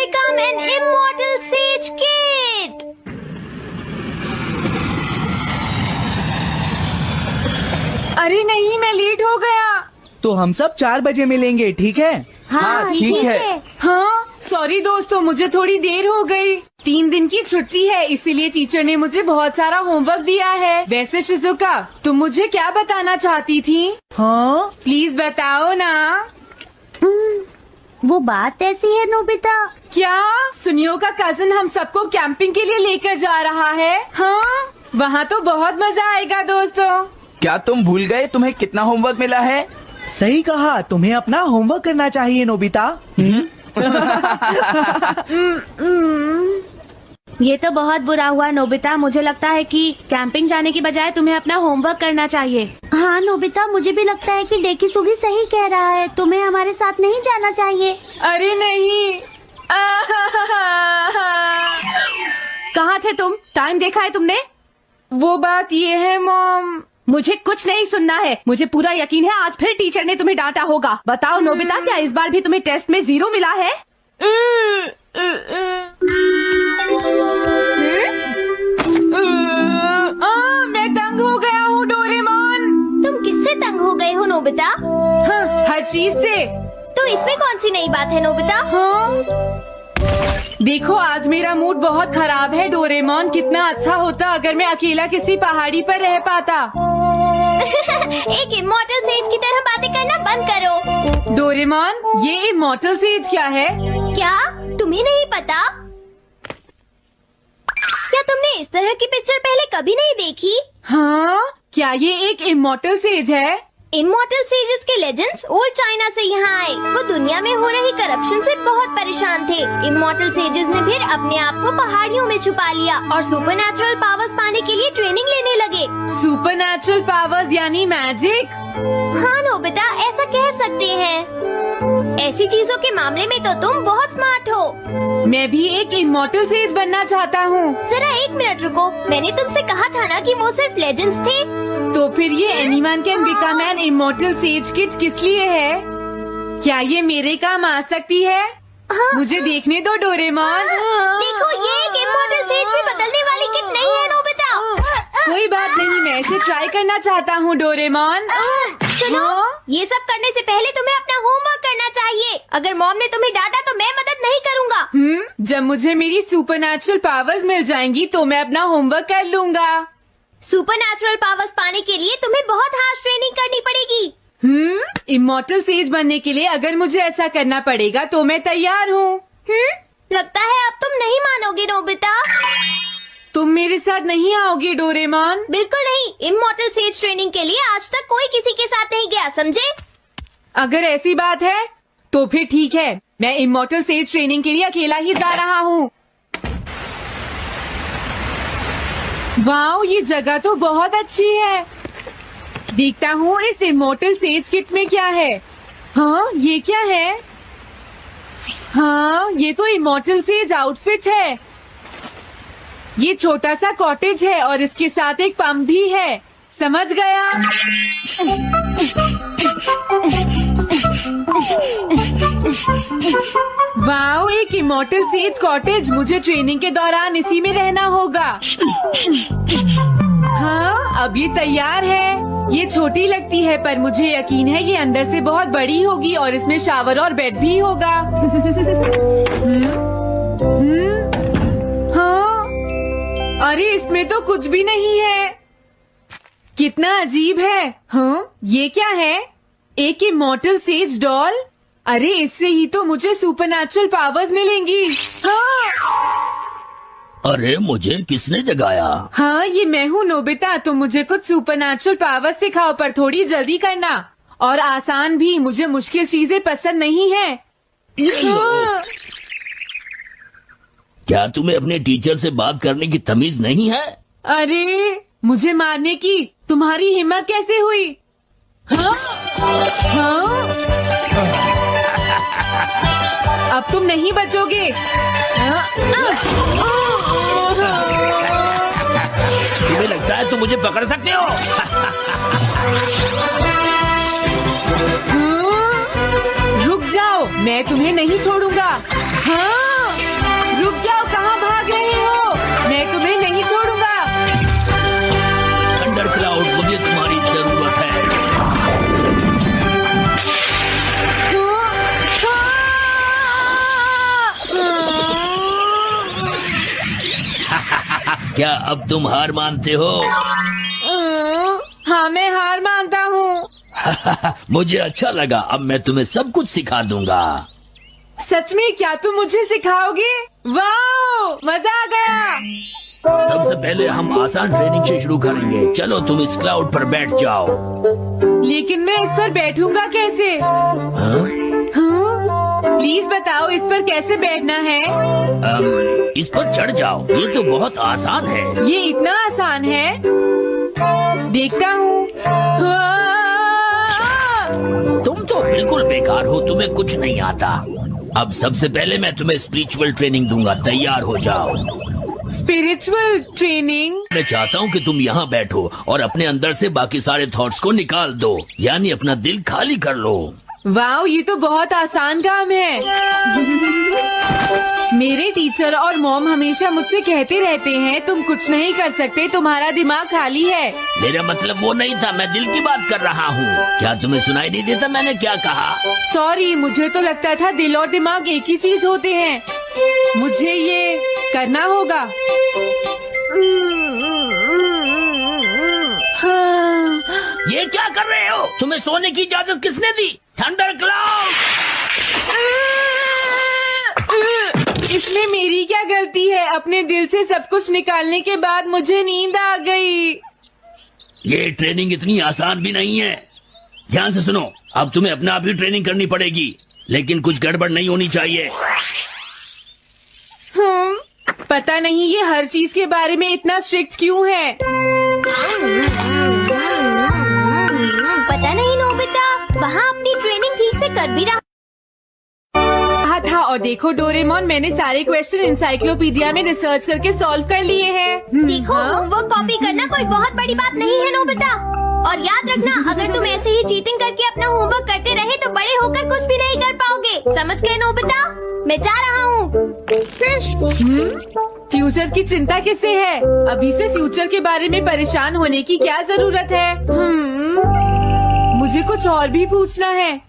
become an immortal sage kid. अरे नहीं, मैं लेट हो गया। तो हम सब 4 बजे मिलेंगे, ठीक है? हाँ, ठीक है। हाँ, सॉरी दोस्तों, मुझे थोड़ी देर हो गई। 3 दिन की छुट्टी है, इसीलिए टीचर ने मुझे बहुत सारा होमवर्क दिया है। वैसे शिजुका, तुम मुझे क्या बताना चाहती थी? हाँ, प्लीज बताओ ना। वो बात ऐसी है नोबिता। क्या सुनियो का कजिन हम सबको कैंपिंग के लिए लेकर जा रहा है? हाँ, वहाँ तो बहुत मजा आएगा दोस्तों। क्या तुम भूल गए तुम्हें कितना होमवर्क मिला है? सही कहा, तुम्हें अपना होमवर्क करना चाहिए नोबिता। ये तो बहुत बुरा हुआ नोबिता। मुझे लगता है कि कैंपिंग जाने की बजाय तुम्हें अपना होमवर्क करना चाहिए। हाँ नोबिता, मुझे भी लगता है कि डेकिसुगी सही कह रहा है। तुम्हें हमारे साथ नहीं जाना चाहिए। अरे नहीं। कहाँ थे तुम? टाइम देखा है तुमने? वो बात ये है मॉम। मुझे कुछ नहीं सुनना है। मुझे पूरा यकीन है आज फिर टीचर ने तुम्हें डांटा होगा। बताओ नोबिता, क्या इस बार भी तुम्हें टेस्ट में 0 मिला है? मैं तंग हो गया हूँ डोरेमोन। तुम किससे तंग हो गए हो नोबिता? हाँ, हर चीज से। तो इसमें कौन सी नई बात है नोबिता? हाँ, देखो आज मेरा मूड बहुत खराब है डोरेमोन। कितना अच्छा होता अगर मैं अकेला किसी पहाड़ी पर रह पाता। एक इमॉर्टल सेज की तरह बातें करना बंद करो। डोरेमोन, ये इमॉर्टल सेज क्या है? क्या तुम्हें नहीं पता? क्या तुमने इस तरह की पिक्चर पहले कभी नहीं देखी? हाँ, क्या ये एक इमॉर्टल सेज है? इमॉर्टल सेजेस के लेजेंड्स ओल्ड चाइना से यहाँ आए। वो दुनिया में हो रही करप्शन से बहुत परेशान थे। इमॉर्टल सेजेस ने फिर अपने आप को पहाड़ियों में छुपा लिया और सुपरनैचुरल पावर्स पाने के लिए ट्रेनिंग लेने लगे। सुपरनैचुरल पावर्स यानी मैजिक? हाँ नोबिता, ऐसा कह सकते हैं। ऐसी चीजों के मामले में तो तुम बहुत स्मार्ट हो। मैं भी एक इमॉर्टल सेज बनना चाहता हूँ। जरा 1 मिनट रुको। मैंने तुमसे कहा था ना कि वो सिर्फ लेजेंड्स थे। तो फिर ये anyone can become an immortal says kid किस लिए है? क्या ये मेरे काम आ सकती है? हाँ। मुझे देखने दो डोरेमोन। देखो, ये एक इमॉर्टल सेज में बदलने वाली किट नहीं है नोबिता। कोई बात नहीं, मैं इसे ट्राई करना चाहता हूँ डोरेमोन। सुनो, हाँ? ये सब करने से पहले तुम्हें अपना होमवर्क करना चाहिए। अगर मॉम ने तुम्हें डांटा तो मैं मदद नहीं करूँगा। जब मुझे मेरी सुपरनैचुरल पावर्स मिल जाएंगी तो मैं अपना होमवर्क कर लूँगा। सुपरनैचुरल पावर्स पाने के लिए तुम्हें बहुत हार्श ट्रेनिंग करनी पड़ेगी। इमॉर्टल सेज बनने के लिए अगर मुझे ऐसा करना पड़ेगा तो मैं तैयार हूँ। लगता है अब तुम नहीं मानोगे नोबिता। तुम मेरे साथ नहीं आओगे डोरेमोन? बिल्कुल नहीं। इमॉर्टल सेज ट्रेनिंग के लिए आज तक कोई किसी के साथ नहीं गया, समझे? अगर ऐसी बात है तो फिर ठीक है, मैं इमॉर्टल सेज ट्रेनिंग के लिए अकेला ही जा रहा हूँ। वाओ, ये जगह तो बहुत अच्छी है। देखता हूँ इस इमॉर्टल सेज किट में क्या है। हाँ, ये क्या है? हाँ, ये तो इमॉर्टल सेज आउटफिट है। ये छोटा सा कॉटेज है और इसके साथ एक पंप भी है। समझ गया। वाओ, एक इमॉर्टल सेज कॉटेज। मुझे ट्रेनिंग के दौरान इसी में रहना होगा। हाँ, अब ये तैयार है। ये छोटी लगती है पर मुझे यकीन है ये अंदर से बहुत बड़ी होगी और इसमें शावर और बेड भी होगा। हाँ, अरे इसमें तो कुछ भी नहीं है। कितना अजीब है। हाँ, ये क्या है? एक इमॉर्टल सेज डॉल। अरे इससे ही तो मुझे सुपरनैचुरल पावर्स मिलेंगी। हाँ। अरे मुझे किसने जगाया? हाँ, ये मैं हूँ नोबिता। तो मुझे कुछ सुपरनैचुरल पावर्स सिखाओ, पर थोड़ी जल्दी करना और आसान भी। मुझे मुश्किल चीजें पसंद नहीं है। हाँ। क्या तुम्हें अपने टीचर से बात करने की तमीज नहीं है? अरे मुझे मारने की तुम्हारी हिम्मत कैसे हुई? हाँ? हाँ? अब तुम नहीं बचोगे। तुम्हें लगता है तुम मुझे पकड़ सकते हो? हाँ? रुक जाओ, मैं तुम्हें नहीं छोड़ूंगा। हाँ? क्या अब तुम हार मानते हो? हाँ, मैं हार मानता हूँ। मुझे अच्छा लगा। अब मैं तुम्हें सब कुछ सिखा दूंगा। सच में? क्या तुम मुझे सिखाओगे? वाह, मजा आ गया। सबसे पहले हम आसान ट्रेनिंग से शुरू करेंगे। चलो तुम इस क्लाउड पर बैठ जाओ। लेकिन मैं इस पर बैठूंगा कैसे? हाँ? प्लीज बताओ, इस पर कैसे बैठना है? इस पर चढ़ जाओ। ये तो बहुत आसान है। ये इतना आसान है? देखता हूँ। तुम तो बिल्कुल बेकार हो, तुम्हें कुछ नहीं आता। अब सबसे पहले मैं तुम्हें स्पिरिचुअल ट्रेनिंग दूंगा। तैयार हो जाओ। Spiritual training? मैं चाहता हूँ कि तुम यहाँ बैठो और अपने अंदर से बाकी सारे थॉट्स को निकाल दो, यानी अपना दिल खाली कर लो। वाह, ये तो बहुत आसान काम है। मेरे टीचर और मॉम हमेशा मुझसे कहते रहते हैं, तुम कुछ नहीं कर सकते, तुम्हारा दिमाग खाली है। मेरा मतलब वो नहीं था, मैं दिल की बात कर रहा हूँ। क्या तुम्हें सुनाई नहीं देता मैंने क्या कहा? सॉरी, मुझे तो लगता था दिल और दिमाग एक ही चीज होते हैं। मुझे ये करना होगा। हाँ। ये क्या कर रहे हो? तुम्हें सोने की इजाजत किसने दी? Thunder cloud! इसमें मेरी क्या गलती है? अपने दिल से सब कुछ निकालने के बाद मुझे नींद आ गई। ये ट्रेनिंग इतनी आसान भी नहीं है। ध्यान से सुनो, अब तुम्हें अपने आप ही ट्रेनिंग करनी पड़ेगी, लेकिन कुछ गड़बड़ नहीं होनी चाहिए। पता नहीं ये हर चीज के बारे में इतना स्ट्रिक्ट क्यों है। पता नहीं नोबिता, वहाँ अपनी ट्रेनिंग ठीक से कर भी रहा था। और देखो डोरेमोन, मैंने सारे क्वेश्चन इंसाइक्लोपीडिया में रिसर्च करके सॉल्व कर लिए हैं। देखो, होमवर्क कॉपी करना कोई बहुत बड़ी बात नहीं है नोबिता। और याद रखना, अगर तुम ऐसे ही चीटिंग करके अपना होमवर्क करते रहे तो बड़े होकर कुछ भी नहीं कर पाओगे। समझ गए नोबिता? मैं जा रहा हूँ। फ्यूचर की चिंता किससे है? अभी से फ्यूचर के बारे में परेशान होने की क्या जरूरत है? मुझे कुछ और भी पूछना है।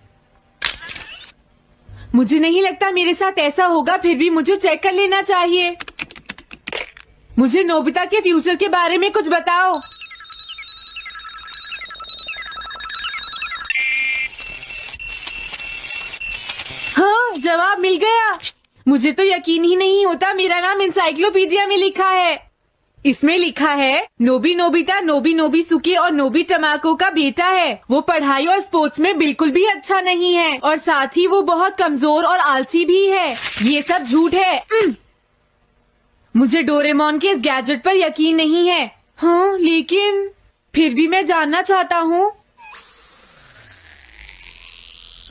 मुझे नहीं लगता मेरे साथ ऐसा होगा, फिर भी मुझे चेक कर लेना चाहिए। मुझे नोबिता के फ्यूचर के बारे में कुछ बताओ। हाँ, जवाब मिल गया। मुझे तो यकीन ही नहीं होता, मेरा नाम इंसाइक्लोपीडिया में लिखा है। इसमें लिखा है, नोबी नोबिता नोबी नोबिसुके और नोबी टमाको का बेटा है। वो पढ़ाई और स्पोर्ट्स में बिल्कुल भी अच्छा नहीं है और साथ ही वो बहुत कमजोर और आलसी भी है। ये सब झूठ है। मुझे डोरेमोन के इस गैजेट पर यकीन नहीं है। हाँ, लेकिन फिर भी मैं जानना चाहता हूँ।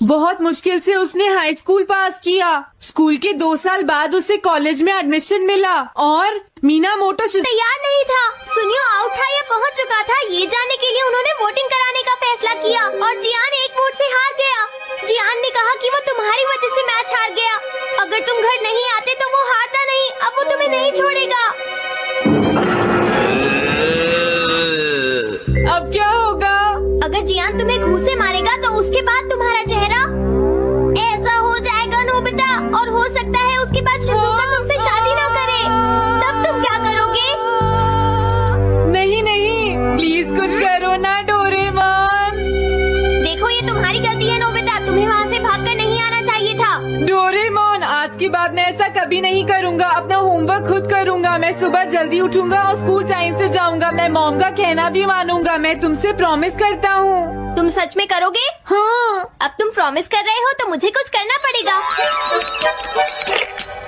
बहुत मुश्किल से उसने हाई स्कूल पास किया। स्कूल के 2 साल बाद उसे कॉलेज में एडमिशन मिला और मीनामोटो तैयार नहीं था। सुनियो आउट था या पहुंच चुका था, ये जानने के लिए उन्होंने वोटिंग कराने का फैसला किया और जियान 1 वोट से हार गया। जियान ने कहा कि वो तुम्हारी वजह से मैच हार गया। अगर तुम घर नहीं आते तो वो हारता नहीं। अब वो तुम्हें नहीं छोड़ेगा। अब क्या होगा? अगर जियान तुम्हें घूंसे मारेगा तो उसके बाद तुम्हारा चेहरा ऐसा हो जाएगा नोबिता, और हो सकता है उसके बाद शिज़ुका तुमसे शादी न करे। तब तुम क्या करोगे? नहीं नहीं, प्लीज कुछ करो ना डोरेमोन। देखो, ये तुम्हारी गलती है नोबिता, तुम्हें वहाँ से भागकर नहीं आना चाहिए था। डोरेमोन, आज के बाद मैं ऐसा कभी नहीं करूँगा। अपना होमवर्क खुद करूँगा। मैं सुबह जल्दी उठूंगा और स्कूल टाइम से जाऊँगा। मैं मॉम का कहना भी मानूंगा। मैं तुमसे प्रॉमिस करता हूँ। तुम सच में करोगे? हाँ। अब तुम प्रॉमिस कर रहे हो तो मुझे कुछ करना पड़ेगा।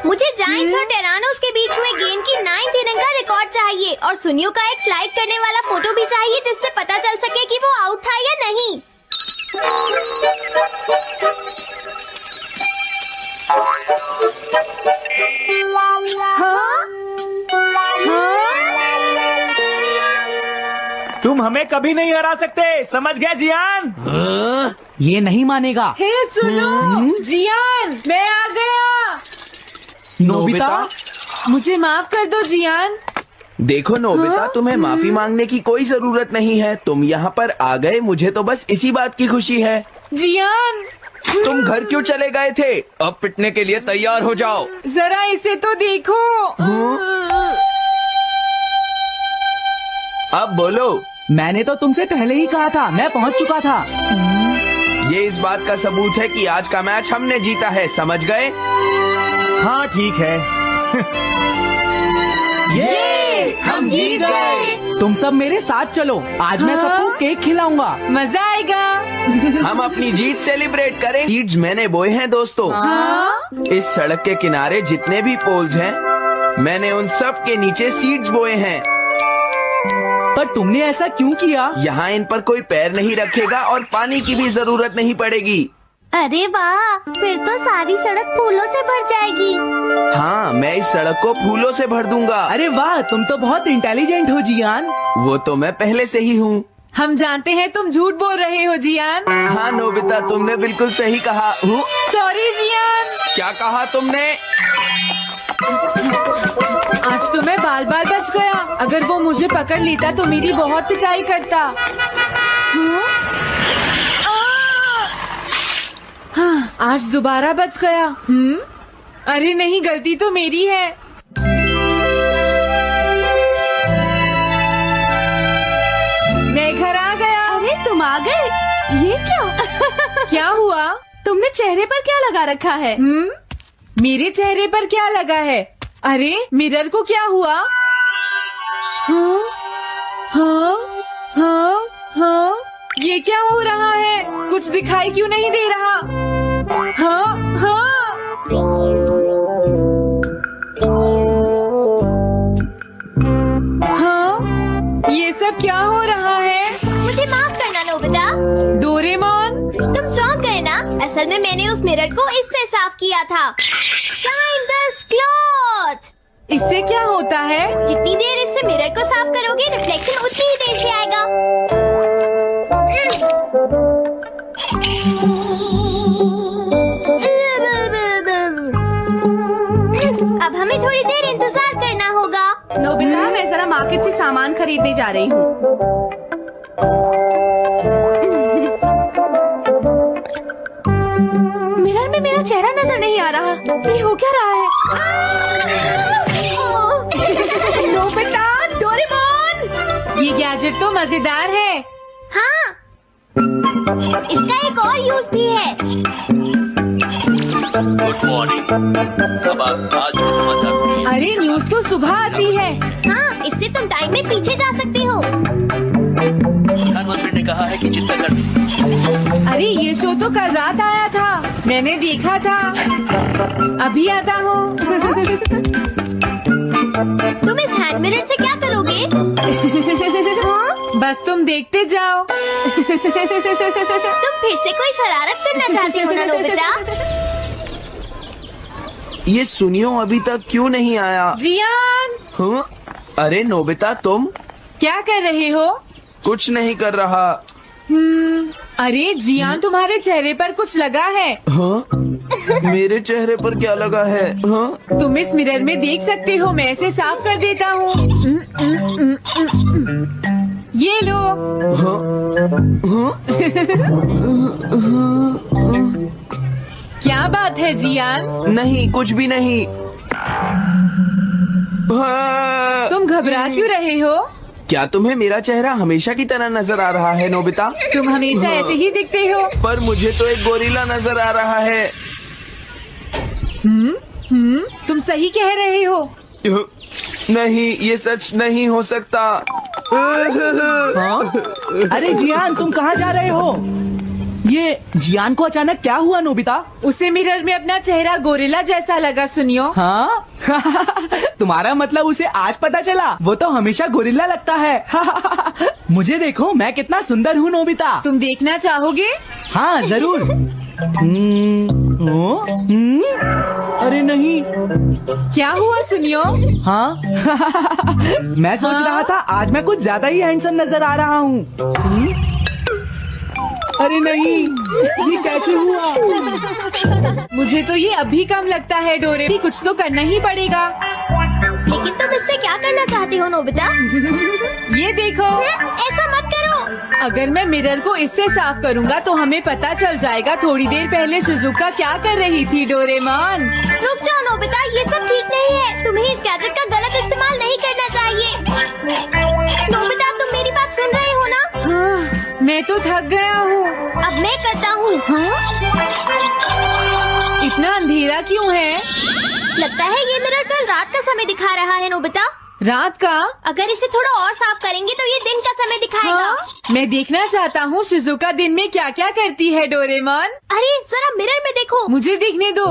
मुझे जायंट्स और टेरानोस के बीच हुए गेम की 9th इनिंग का रिकॉर्ड चाहिए और सुनियो का एक स्लाइड करने वाला फोटो भी चाहिए, जिससे पता चल सके कि वो आउट था या नहीं। हाँ? तुम हमें कभी नहीं हरा सकते, समझ गए जियान? ये नहीं मानेगा। हे सुनो, जियान, मैं आ गया। नोबिता, मुझे माफ कर दो जियान। देखो नोबिता, तुम्हें माफी मांगने की कोई जरूरत नहीं है। तुम यहाँ पर आ गए, मुझे तो बस इसी बात की खुशी है। जियान, तुम घर क्यों चले गए थे? अब पिटने के लिए तैयार हो जाओ। जरा इसे तो देखो। अब बोलो। मैंने तो तुमसे पहले ही कहा था, मैं पहुंच चुका था। ये इस बात का सबूत है कि आज का मैच हमने जीता है, समझ गए? हाँ ठीक है। ये हम जीत गए। तुम सब मेरे साथ चलो, आज मैं सबको केक खिलाऊंगा। मजा आएगा। हम अपनी जीत सेलिब्रेट करें। सीड्स मैंने बोए हैं दोस्तों। इस सड़क के किनारे जितने भी पोल्स हैं, मैंने उन सब के नीचे सीड्स बोए हैं। पर तुमने ऐसा क्यों किया? यहाँ इन पर कोई पैर नहीं रखेगा और पानी की भी जरूरत नहीं पड़ेगी। अरे वाह, फिर तो सारी सड़क फूलों से भर जाएगी। हाँ, मैं इस सड़क को फूलों से भर दूंगा। अरे वाह, तुम तो बहुत इंटेलिजेंट हो जियान। वो तो मैं पहले से ही हूँ। हम जानते हैं तुम झूठ बोल रहे हो जियान। हाँ नोबिता, तुमने बिल्कुल सही कहा। Sorry Gian. क्या कहा तुमने? आज तो मैं बाल बाल बच गया। अगर वो मुझे पकड़ लेता तो मेरी बहुत पिटाई करता। हाँ, आज दोबारा बच गया। अरे नहीं, गलती तो मेरी है। मैं घर आ गया। अरे तुम आ गए, ये क्या? क्या हुआ? तुमने चेहरे पर क्या लगा रखा है? मेरे चेहरे पर क्या लगा है? अरे मिरर को क्या हुआ? हाँ, हाँ, हाँ, हाँ, ये क्या हो रहा है? कुछ दिखाई क्यों नहीं दे रहा? हाँ, हाँ, हाँ, ये सब क्या हो रहा है? मुझे माफ करना नोबिता। डोरेमोन, तुम चौंक गए ना? असल में मैंने उस मिरर को इससे साफ किया था। Kind the cloth। इससे क्या होता है? जितनी देर इससे मिरर को साफ करोगे, रिफ्लेक्शन उतनी ही देर से आएगा। अब हमें थोड़ी देर इंतजार करना होगा। नोबिता, मैं जरा मार्केट से सामान खरीदने जा रही हूँ। मिरर में मेरा चेहरा नजर नहीं आ रहा। ये हो क्या रहा है? Nobita, Doraemon! ये गैजेट तो मजेदार है। हाँ, इसका एक और यूज भी है। Good morning. अब आप आज के समाचार सुनिए। अरे न्यूज तो सुबह आती है। हाँ, इससे तुम टाइम में पीछे जा सकते हो। प्रधानमंत्री ने कहा है कि चिंता करनी। अरे ये शो तो कल रात आया था, मैंने देखा था। अभी आता हूँ। तुम इस हैंड मिरर से क्या करोगे? हाँ? बस तुम देखते जाओ। तुम फिर से कोई शरारत करना चाहते हो ना नोबिता? ये सुनियो अभी तक क्यों नहीं आया? जियान, हाँ? अरे नोबिता, तुम क्या कर रहे हो? कुछ नहीं कर रहा। अरे जियान, तुम्हारे चेहरे पर कुछ लगा है। हाँ? मेरे चेहरे पर क्या लगा है? हाँ? तुम इस मिरर में देख सकते हो, मैं इसे साफ कर देता हूँ। ये लो। हाँ? हाँ? क्या बात है जियान? नहीं, कुछ भी नहीं। हाँ? तुम घबरा क्यों रहे हो? क्या तुम्हें मेरा चेहरा हमेशा की तरह नजर आ रहा है नोबिता? तुम हमेशा ऐसे ही दिखते हो। पर मुझे तो एक गोरिल्ला नजर आ रहा है। तुम सही कह रहे हो। नहीं, ये सच नहीं हो सकता। हाँ? अरे जियान, तुम कहाँ जा रहे हो? ये जियान को अचानक क्या हुआ नोबिता? उसे मिरर में अपना चेहरा गोरिल्ला जैसा लगा। सुनियो। हाँ? तुम्हारा मतलब उसे आज पता चला? वो तो हमेशा गोरिल्ला लगता है। मुझे देखो, मैं कितना सुंदर हूँ नोबिता। तुम देखना चाहोगे? हाँ जरूर। अरे नहीं। क्या हुआ सुनियो? हाँ? मैं सोच रहा था आज मैं कुछ ज्यादा ही हैंडसम नजर आ रहा हूँ। अरे नहीं, ये कैसे हुआ? मुझे तो ये अभी कम लगता है डोरे। कुछ तो करना ही पड़ेगा। लेकिन तुम इससे क्या करना चाहती हो नोबिता? ये देखो। ऐसा मत करो। अगर मैं मिरर को इससे साफ करूंगा तो हमें पता चल जाएगा थोड़ी देर पहले शिजुका क्या कर रही थी। डोरेमोन, रुक जाओ नोबिता, ये सब ठीक नहीं है। तुम्हें इस गैजेट का गलत इस्तेमाल नहीं करना चाहिए। नोबिता, तुम मेरी बात सुन रहे हो ना? हाँ, मैं तो थक गया हूँ। अब मैं करता हूँ। हाँ? इतना अंधेरा क्यों है? लगता है ये मिरर कल रात का समय दिखा रहा है नोबिता। रात का? अगर इसे थोड़ा और साफ करेंगे तो ये दिन का समय दिखाएगा। हाँ? मैं देखना चाहता हूँ शिजुका दिन में क्या क्या करती है डोरेमोन। अरे जरा मिरर में देखो। मुझे देखने दो।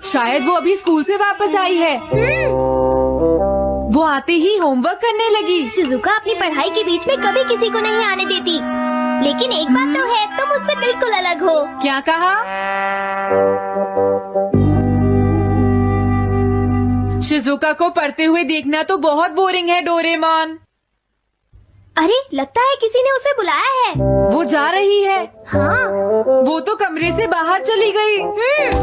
शायद वो अभी स्कूल से वापस आई है। वो आते ही होमवर्क करने लगी। शिजुका अपनी पढ़ाई के बीच में कभी किसी को नहीं आने देती। लेकिन एक बात तो है, तुम उससे बिल्कुल अलग हो। क्या कहा? शिजुका को पढ़ते हुए देखना तो बहुत बोरिंग है डोरेमोन। अरे लगता है किसी ने उसे बुलाया है। वो जा रही है। हाँ। वो तो कमरे से बाहर चली गई।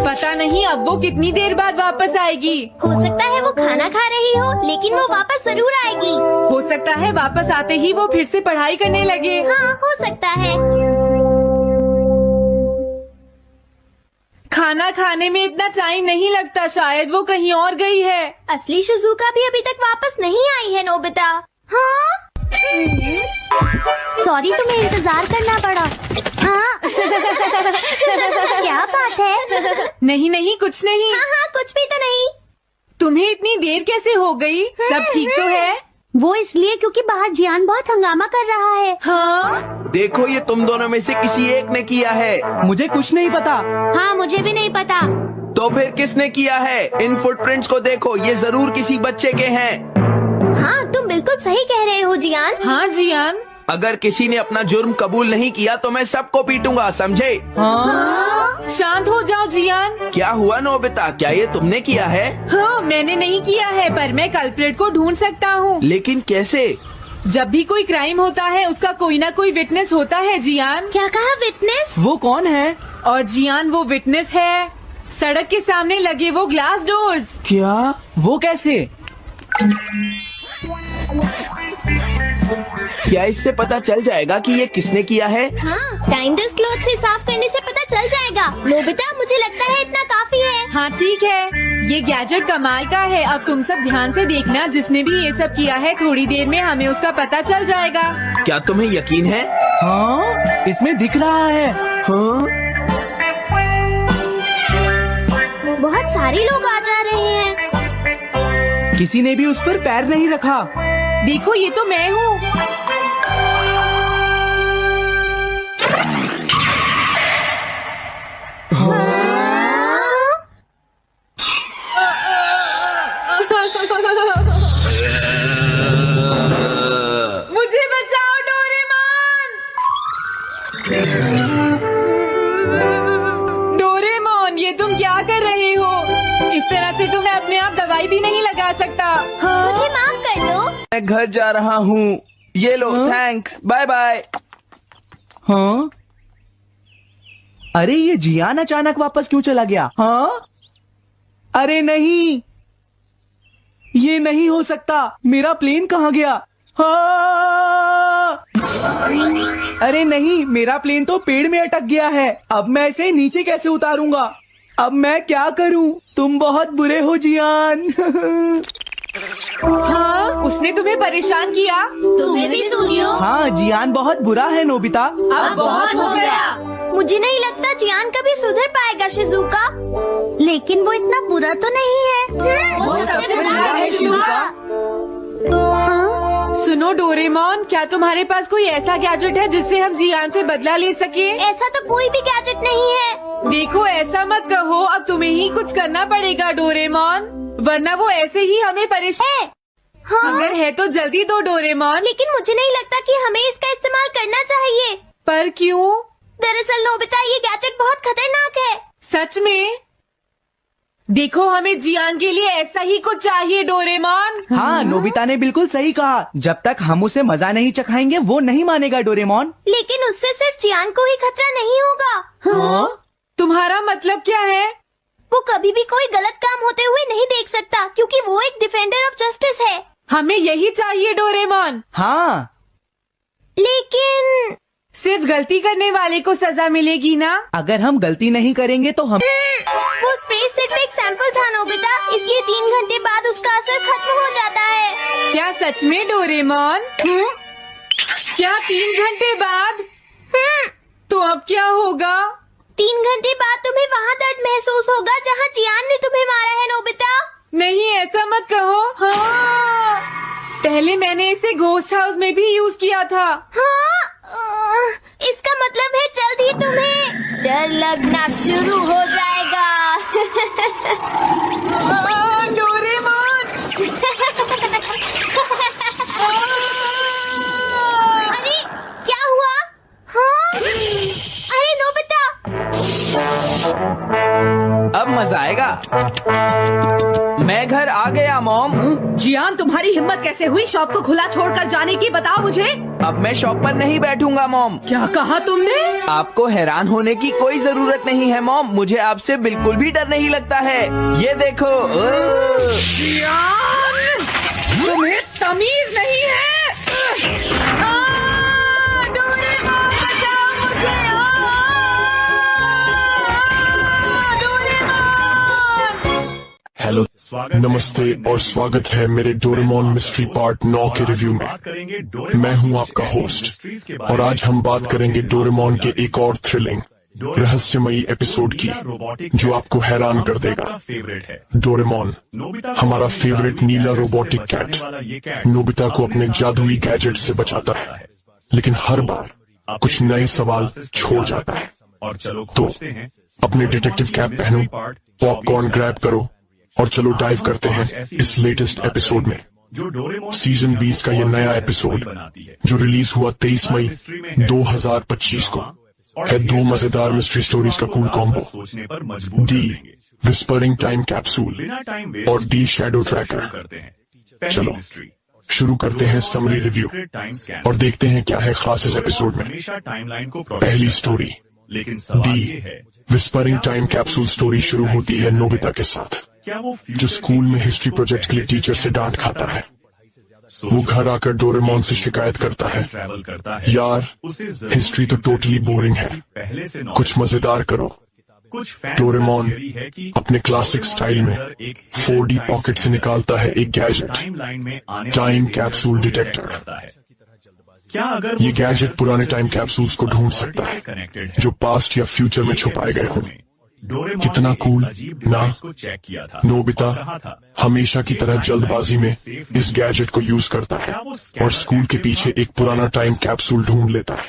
पता नहीं अब वो कितनी देर बाद वापस आएगी। हो सकता है वो खाना खा रही हो, लेकिन वो वापस जरूर आएगी। हो सकता है वापस आते ही वो फिर से पढ़ाई करने लगे। हाँ, हो सकता है। खाना खाने में इतना टाइम नहीं लगता, शायद वो कहीं और गई है। असली शिजुका भी अभी तक वापस नहीं आई है नोबिता। हाँ? सॉरी, तुम्हें इंतजार करना पड़ा। हाँ? क्या बात है? नहीं नहीं, कुछ नहीं। हाँ हाँ, कुछ भी तो नहीं। तुम्हें इतनी देर कैसे हो गई? सब ठीक तो है? वो इसलिए क्योंकि बाहर जियान बहुत हंगामा कर रहा है। हाँ? देखो, ये तुम दोनों में से किसी एक ने किया है। मुझे कुछ नहीं पता। हाँ, मुझे भी नहीं पता। तो फिर किसने किया है? इन फुटप्रिंट्स को देखो, ये जरूर किसी बच्चे के हैं। हाँ, तुम बिल्कुल सही कह रहे हो जियान। हाँ जियान। अगर किसी ने अपना जुर्म कबूल नहीं किया तो मैं सबको पीटूंगा, समझे? हाँ? शांत हो जाओ जियान। क्या हुआ नोबिता, क्या ये तुमने किया है? हाँ, मैंने नहीं किया है, पर मैं कल्प्रेट को ढूंढ सकता हूँ। लेकिन कैसे? जब भी कोई क्राइम होता है उसका कोई ना कोई विटनेस होता है जियान। क्या कहा, विटनेस? वो कौन है? और जियान वो विटनेस है। सड़क के सामने लगे वो ग्लास डोर्स। क्या? वो कैसे? क्या इससे पता चल जाएगा कि ये किसने किया है? हाँ, टाइम डस्ट क्लॉथ से साफ करने से पता चल जाएगा। नोबिता, मुझे लगता है इतना काफी है। हाँ ठीक है, ये गैजेट कमाल का है। अब तुम सब ध्यान से देखना, जिसने भी ये सब किया है थोड़ी देर में हमें उसका पता चल जाएगा। क्या तुम्हें यकीन है? हाँ, इसमें दिख रहा है। हाँ? बहुत सारे लोग आ जा रहे हैं। किसी ने भी उस पर पैर नहीं रखा। देखो, ये तो मैं हूँ। मुझे बचाओ डोरेमोन। डोरेमोन, ये तुम क्या कर रहे हो? इस तरह से तो मैं अपने आप दवाई भी नहीं लगा सकता। हाँ? मुझे माफ कर दो। मैं घर जा रहा हूँ। ये लो, थैंक्स, बाय बाय। हाँ? अरे ये जियान अचानक वापस क्यों चला गया? हाँ? अरे नहीं, ये नहीं हो सकता। मेरा प्लेन कहाँ गया? हाँ! अरे नहीं, मेरा प्लेन तो पेड़ में अटक गया है। अब मैं इसे नीचे कैसे उतारूंगा? अब मैं क्या करूं? तुम बहुत बुरे हो जियान। हाँ? उसने तुम्हें परेशान किया? तुम्हें भी सुनियो। हाँ, जियान बहुत बुरा है नोबिता। अब बहुत हो गया। मुझे नहीं लगता जियान कभी सुधर पाएगा शिजुका। लेकिन वो इतना बुरा तो नहीं है। वो सबसे बुरा है शिजुका। सुनो डोरेमोन, क्या तुम्हारे पास कोई ऐसा गैजेट है जिससे हम जियान से बदला ले सके? ऐसा तो कोई भी गैजेट नहीं है। देखो, ऐसा मत कहो। अब तुम्हें ही कुछ करना पड़ेगा डोरेमोन, वरना वो ऐसे ही हमें परेशान। हाँ? अगर है तो जल्दी दो डोरेमोन। लेकिन मुझे नहीं लगता कि हमें इसका इस्तेमाल करना चाहिए। पर क्यों? दरअसल नोबिता, ये गैजेट बहुत खतरनाक है। सच में? देखो, हमें जियान के लिए ऐसा ही कुछ चाहिए डोरेमोन। हाँ, नोबिता ने बिल्कुल सही कहा। जब तक हम उसे मजा नहीं चखाएंगे वो नहीं मानेगा डोरेमोन। लेकिन उससे सिर्फ जियान को ही खतरा नहीं होगा। हाँ? तुम्हारा मतलब क्या है? वो कभी भी कोई गलत काम होते हुए नहीं देख सकता, क्योंकि वो एक डिफेंडर ऑफ जस्टिस है। हमें यही चाहिए डोरेमोन। हाँ, लेकिन सिर्फ गलती करने वाले को सजा मिलेगी ना? अगर हम गलती नहीं करेंगे तो हम वो स्प्रे सिर्फ एक सैंपल था नोबिता, इसलिए 3 घंटे बाद उसका असर खत्म हो जाता है। क्या सच में डोरेमोन? क्या 3 घंटे बाद? तो अब क्या होगा? 3 घंटे बाद तुम्हें वहाँ दर्द महसूस होगा जहाँ जियान ने तुम्हें मारा है नोबिता। नहीं, ऐसा मत कहो। हाँ, पहले मैंने इसे घोस्ट हाउस में भी यूज किया था। हाँ, इसका मतलब है जल्द ही तुम्हें डर लगना शुरू हो जाएगा। डोरेमोन! अरे क्या हुआ? हाँ? अरे नोबिता! अब मजा आएगा। मैं घर आ गया मॉम। जियान, तुम्हारी हिम्मत कैसे हुई शॉप को खुला छोड़कर जाने की? बताओ मुझे। अब मैं शॉप पर नहीं बैठूंगा मॉम। क्या कहा तुमने? आपको हैरान होने की कोई जरूरत नहीं है मॉम, मुझे आपसे बिल्कुल भी डर नहीं लगता है। ये देखो। जियान, तुम्हें तमीज नहीं है। डोरेमोन, बचाओ मुझे। डोरेमोन! हेलो, नमस्ते और स्वागत है मेरे डोरेमोन मिस्ट्री पार्ट 9 के रिव्यू में। मैं हूं आपका होस्ट और आज हम बात करेंगे डोरेमोन के एक और थ्रिलिंग रहस्यमयी एपिसोड की जो आपको हैरान कर देगा। डोरेमोन, हमारा फेवरेट नीला रोबोटिक कैट, नोबिता को अपने जादुई गैजेट से बचाता है, लेकिन हर बार कुछ नए सवाल छोड़ जाता है। तो अपने डिटेक्टिव कैप पहनो, पॉपकॉर्न ग्रैब करो और चलो डाइव करते हैं इस लेटेस्ट एपिसोड में। सीजन 20 का ये नया एपिसोड जो रिलीज हुआ 23 मई 2025 को है 2 मजेदार मिस्ट्री स्टोरीज का कूल कॉम्बो, दी विस्परिंग टाइम कैप्सूल और दी शैडो ट्रैकर। चलो शुरू करते हैं समरी रिव्यू और देखते हैं क्या है खास इस एपिसोड में। पहली स्टोरी, दी विस्परिंग टाइम कैप्सूल स्टोरी शुरू होती है नोबिता के साथ, जो स्कूल में हिस्ट्री प्रोजेक्ट के लिए टीचर से डांट खाता है। वो घर आकर डोरेमोन से शिकायत करता है, यार हिस्ट्री तो टोटली बोरिंग है, कुछ मजेदार करो। डोरेमोन अपने क्लासिक स्टाइल में 4D पॉकेट से निकालता है एक गैजेट, टाइम कैप्सूल डिटेक्टर। ये गैजेट पुराने टाइम कैप्सूल्स को ढूंढ सकता है जो पास्ट या फ्यूचर में छुपाए गए हों। कितना कूल ना? नोबिता हमेशा की तरह जल्दबाजी में इस गैजेट को यूज करता है और स्कूल के पीछे एक पुराना टाइम कैप्सूल ढूंढ लेता है,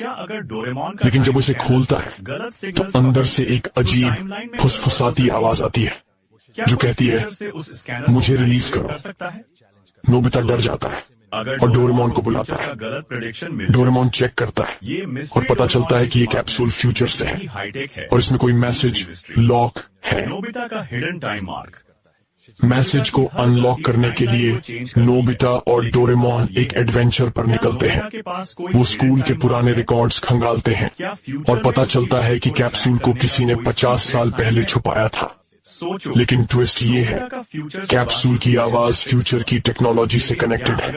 लेकिन जब उसे खोलता है तो अंदर से एक अजीब फुसफुसाती आवाज आती है जो कहती है मुझे रिलीज करो। नोबिता डर जाता है और डोरेमोन को बुलाता है। डोरेमोन चेक करता है और पता चलता है कि ये कैप्सूल फ्यूचर से है और इसमें कोई मैसेज लॉक है। मैसेज को अनलॉक करने के लिए नोबिता और डोरेमोन एक एडवेंचर पर निकलते हैं। वो स्कूल के पुराने रिकॉर्ड्स खंगालते हैं और पता चलता है कि कैप्सूल को किसी ने 50 साल पहले छुपाया था। लेकिन ट्विस्ट ये है, कैप्सूल की आवाज फ्यूचर की टेक्नोलॉजी से कनेक्टेड है।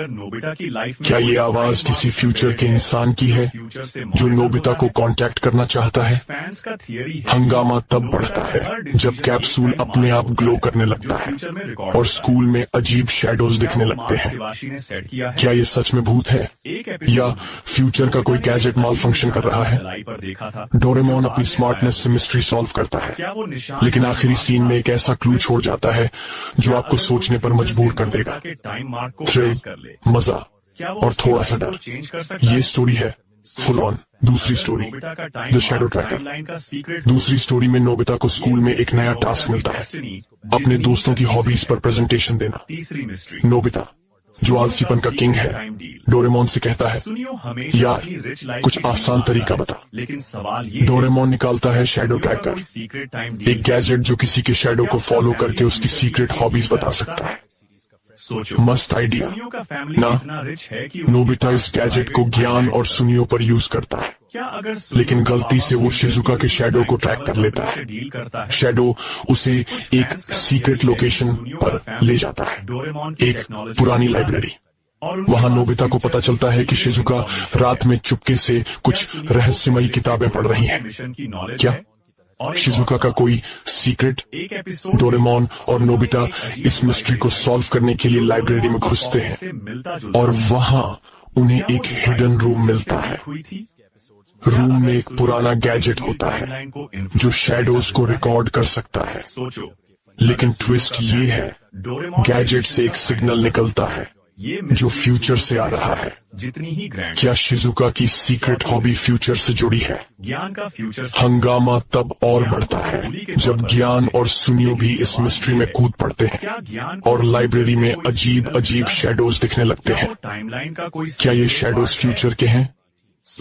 क्या ये आवाज किसी फ्यूचर के इंसान की है जो नोबिता को कांटेक्ट करना चाहता है? हंगामा तब बढ़ता है जब कैप्सूल अपने आप ग्लो करने लगता है और स्कूल में अजीब शैडोज दिखने लगते हैं। क्या ये सच में भूत है या फ्यूचर का कोई गैजेट माल फंक्शन कर रहा है? डोरेमोन अपनी स्मार्टनेस से मिस्ट्री सॉल्व करता है, लेकिन आखिरी सीन में एक ऐसा क्लू छोड़ जाता है जो आपको सोचने पर मजबूर कर देगा। थ्रिल, मजा और थोड़ा सा डर, ये स्टोरी है फुल ऑन। दूसरी स्टोरी, द शैडो ट्रैकर। दूसरी स्टोरी में नोबिता को स्कूल में एक नया टास्क मिलता है, अपने दोस्तों की हॉबीज पर प्रेजेंटेशन देना। नोबिता जो आलसीपन का किंग है, डोरेमोन से कहता है यार कुछ आसान तरीका बता। डोरेमोन निकालता है शैडो ट्रैकर, एक गैजेट जो किसी के शैडो को फॉलो करके उसकी सीक्रेट हॉबीज बता सकता है। मस्त आइडिया ना? नोबिता इस गैजेट को ज्ञान और सुनियो पर यूज करता है, लेकिन गलती से वो शिजुका के शैडो को ट्रैक कर लेता है। शैडो उसे एक सीक्रेट लोकेशन पर ले जाता है, एक पुरानी लाइब्रेरी। वहाँ नोबिता को पता चलता है कि शिजुका रात में चुपके से कुछ रहस्यमयी किताबें पढ़ रही हैं। क्या शिजुका का कोई सीक्रेट? डोरेमोन और नोबिता इस मिस्ट्री को सॉल्व करने के लिए लाइब्रेरी में घुसते हैं और वहाँ उन्हें एक हिडन रूम मिलता है। रूम में एक पुराना गैजेट होता है जो शैडोज को रिकॉर्ड कर सकता है। लेकिन ट्विस्ट ये है, गैजेट से एक सिग्नल निकलता है जो फ्यूचर से आ रहा है। क्या शिजुका की सीक्रेट हॉबी फ्यूचर से जुड़ी है? हंगामा तब और बढ़ता है जब ज्ञान और सुनियो भी इस मिस्ट्री में कूद पड़ते हैं और लाइब्रेरी में अजीब अजीब शैडोज दिखने लगते हैं। क्या ये शैडोज फ्यूचर के हैं